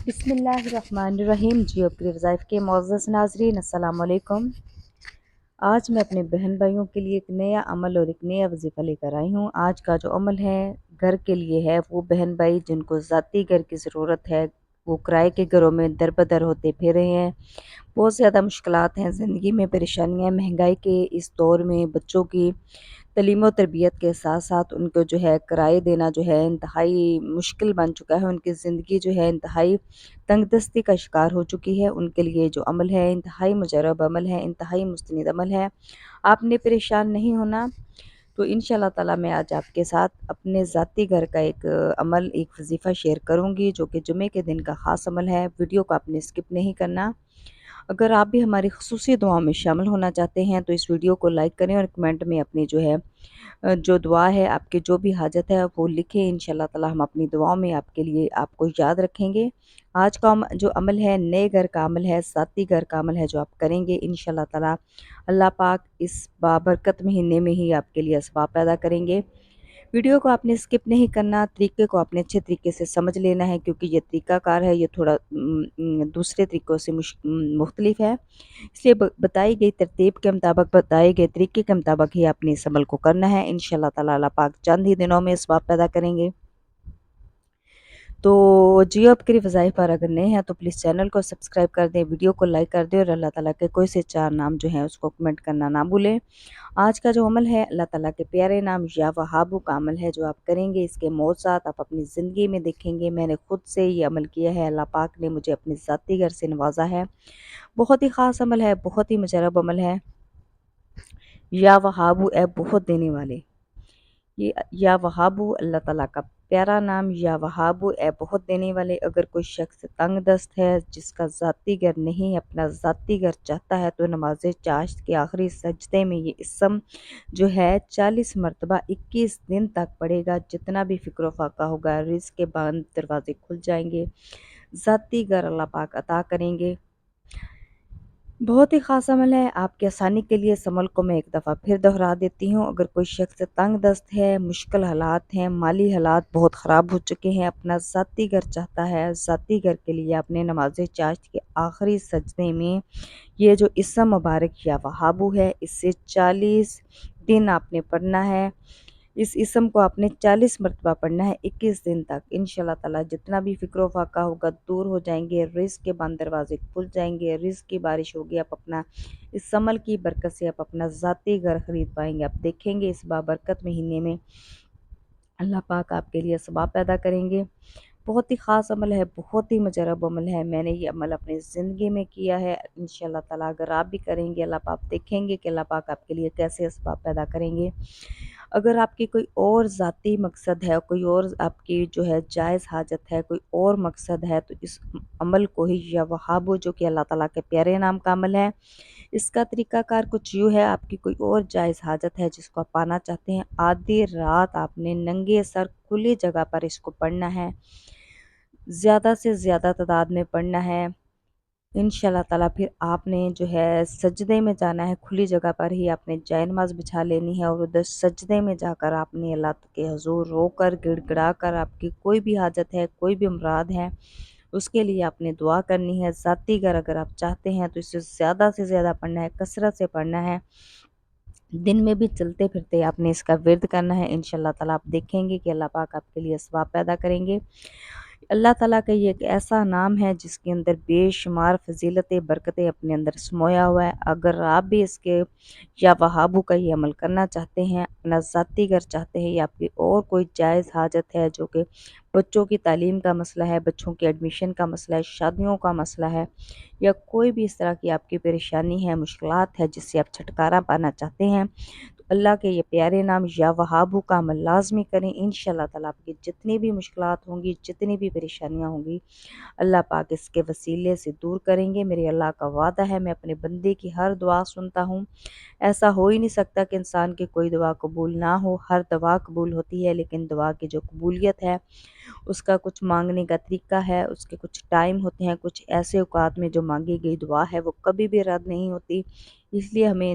بسم اللہ الرحمن الرحیم۔ جیو پری وظائف کے معزز ناظرین، السلام علیکم۔ آج میں اپنے بہن بھائیوں کے لیے ایک نیا عمل اور ایک نیا وظیفہ لے کر آئی ہوں۔ آج کا جو عمل ہے گھر کے لیے ہے، وہ بہن بھائی جن کو ذاتی گھر کی ضرورت ہے، وہ کرائے کے گھروں میں در بدر ہوتے پھر رہے ہیں۔ بہت زیادہ مشکلات ہیں زندگی میں، پریشانیاں، مہنگائی کے اس دور میں بچوں کی تعلیم و تربیت کے ساتھ ساتھ ان کو جو ہے کرائے دینا جو ہے انتہائی مشکل بن چکا ہے۔ ان کی زندگی جو ہے انتہائی تنگ دستی کا شکار ہو چکی ہے۔ ان کے لیے جو عمل ہے انتہائی مجرب عمل ہے، انتہائی مستند عمل ہے۔ آپ نے پریشان نہیں ہونا۔ تو انشاءاللہ تعالی میں آج آپ کے ساتھ اپنے ذاتی گھر کا ایک عمل، ایک وظیفہ شیئر کروں گی، جو کہ جمعے کے دن کا خاص عمل ہے۔ ویڈیو کو آپ نے اسکپ نہیں کرنا۔ اگر آپ بھی ہماری خصوصی دعاؤں میں شامل ہونا چاہتے ہیں تو اس ویڈیو کو لائک کریں اور کمنٹ میں اپنی جو ہے جو دعا ہے، آپ کے جو بھی حاجت ہے وہ لکھیں۔ انشاءاللہ تعالی ہم اپنی دعاؤں میں آپ کے لیے آپ کو یاد رکھیں گے۔ آج کا جو عمل ہے نئے گھر کا عمل ہے، ذاتی گھر کا عمل ہے جو آپ کریں گے انشاءاللہ تعالی اللہ پاک اس بابرکت مہینے میں ہی آپ کے لیے اسباب پیدا کریں گے۔ ویڈیو کو آپ نے اسکپ نہیں کرنا، طریقے کو آپ نے اچھے طریقے سے سمجھ لینا ہے، کیونکہ یہ طریقہ کار ہے، یہ تھوڑا دوسرے طریقوں سے مختلف ہے۔ اس لیے بتائی گئی ترتیب کے مطابق، بتائے گئے طریقے کے مطابق ہی اپنے اس عمل کو کرنا ہے۔ انشاءاللہ تعالی اللہ پاک چند ہی دنوں میں اسباب پیدا کریں گے۔ تو جیو اپ کے وظائف پر اگر نئے ہیں تو پلیز چینل کو سبسکرائب کر دیں، ویڈیو کو لائک کر دیں اور اللہ تعالیٰ کے کوئی سے 4 نام جو ہیں اس کو کمنٹ کرنا نہ بھولیں۔ آج کا جو عمل ہے اللہ تعالیٰ کے پیارے نام یا وہابو کا عمل ہے جو آپ کریں گے۔ اس کے موضوعات آپ اپنی زندگی میں دیکھیں گے۔ میں نے خود سے یہ عمل کیا ہے، اللہ پاک نے مجھے اپنے ذاتی گھر سے نوازا ہے۔ بہت ہی خاص عمل ہے، بہت ہی مجرب عمل ہے۔ یا وہابو اے بہت دینے والے، یہ یا وہابو اللہ تعالیٰ کا پیارا نام، یا وہابو اے بہت دینے والے۔ اگر کوئی شخص تنگ دست ہے، جس کا ذاتی گھر نہیں، اپنا ذاتی گھر چاہتا ہے، تو نماز چاشت کے آخری سجدے میں یہ اسم جو ہے 40 مرتبہ 21 دن تک پڑھے گا۔ جتنا بھی فکر و فاقہ ہوگا، رزق کے بند دروازے کھل جائیں گے، ذاتی گھر اللہ پاک عطا کریں گے۔ بہت ہی خاص عمل ہے۔ آپ کی آسانی کے لیے اس عمل کو میں ایک دفعہ پھر دہرا دیتی ہوں۔ اگر کوئی شخص تنگ دست ہے، مشکل حالات ہیں، مالی حالات بہت خراب ہو چکے ہیں، اپنا ذاتی گھر چاہتا ہے، ذاتی گھر کے لیے اپنے نماز چاشت کے آخری سجدے میں یہ جو اسم مبارک یا وہابو ہے، اس سے 40 دن آپ نے پڑھنا ہے۔ اس اسم کو آپ نے 40 مرتبہ پڑھنا ہے 21 دن تک۔ انشاءاللہ تعالی جتنا بھی فکر و فاقہ ہوگا دور ہو جائیں گے، رزق کے بند دروازے کھل جائیں گے، رزق کی بارش ہوگی۔ آپ اپنا اس عمل کی برکت سے آپ اپنا ذاتی گھر خرید پائیں گے۔ آپ دیکھیں گے اس بابرکت مہینے میں اللہ پاک آپ کے لیے اسباب پیدا کریں گے۔ بہت ہی خاص عمل ہے، بہت ہی مجرب عمل ہے۔ میں نے یہ عمل اپنے زندگی میں کیا ہے۔ انشاءاللہ تعالی اگر آپ بھی کریں گے، اللہ پاک دیکھیں گے کہ اللہ پاک آپ کے لیے کیسے اسباب پیدا کریں گے۔ اگر آپ کی کوئی اور ذاتی مقصد ہے، کوئی اور آپ کی جو ہے جائز حاجت ہے، کوئی اور مقصد ہے، تو اس عمل کو ہی یا وہابو جو کہ اللہ تعالیٰ کے پیارے نام کا عمل ہے، اس کا طریقہ کار کچھ یوں ہے۔ آپ کی کوئی اور جائز حاجت ہے جس کو آپ پانا چاہتے ہیں، آدھی رات آپ نے ننگے سر کھلی جگہ پر اس کو پڑھنا ہے، زیادہ سے زیادہ تعداد میں پڑھنا ہے۔ انشاءاللہ تعالیٰ پھر آپ نے جو ہے سجدے میں جانا ہے، کھلی جگہ پر ہی آپ نے جائے نماز بچھا لینی ہے، اور ادھر سجدے میں جا کر آپ نے اللہ کے حضور رو کر گڑ گڑا کر آپ کی کوئی بھی حاجت ہے، کوئی بھی امراض ہے، اس کے لیے آپ نے دعا کرنی ہے۔ ذاتی گھر اگر آپ چاہتے ہیں تو اسے زیادہ سے زیادہ پڑھنا ہے، کثرت سے پڑھنا ہے، دن میں بھی چلتے پھرتے آپ نے اس کا ورد کرنا ہے۔ انشاءاللہ تعالیٰ آپ دیکھیں گے کہ اللہ پاک آپ کے لیے اسباب پیدا کریں گے۔ اللہ تعالیٰ کا یہ ایک ایسا نام ہے جس کے اندر بے شمار فضیلتیں، برکتیں اپنے اندر سمویا ہوا ہے۔ اگر آپ بھی اس کے یا وہابو کا یہ عمل کرنا چاہتے ہیں، اپنا ذاتی گھر چاہتے ہیں، یا آپ کی اور کوئی جائز حاجت ہے، جو کہ بچوں کی تعلیم کا مسئلہ ہے، بچوں کی ایڈمیشن کا مسئلہ ہے، شادیوں کا مسئلہ ہے، یا کوئی بھی اس طرح کی آپ کی پریشانی ہے، مشکلات ہے، جس سے آپ چھٹکارا پانا چاہتے ہیں، تو اللہ کے یہ پیارے نام یا وہابو کا عمل لازمی کریں۔ انشاءاللہ تعالیٰ آپ کی جتنی بھی مشکلات ہوں گی، جتنی بھی پریشانیاں ہوں گی، اللہ پاک اس کے وسیلے سے دور کریں گے۔ میرے اللہ کا وعدہ ہے، میں اپنے بندے کی ہر دعا سنتا ہوں۔ ایسا ہو ہی نہیں سکتا کہ انسان کی کوئی دعا قبول نہ ہو، ہر دعا قبول ہوتی ہے، لیکن دعا کی جو قبولیت ہے اس کا کچھ مانگنے کا طریقہ ہے، اس کے کچھ ٹائم ہوتے ہیں، کچھ ایسے اوقات میں جو مانگی گئی دعا ہے وہ کبھی بھی رد نہیں ہوتی۔ اس لیے ہمیں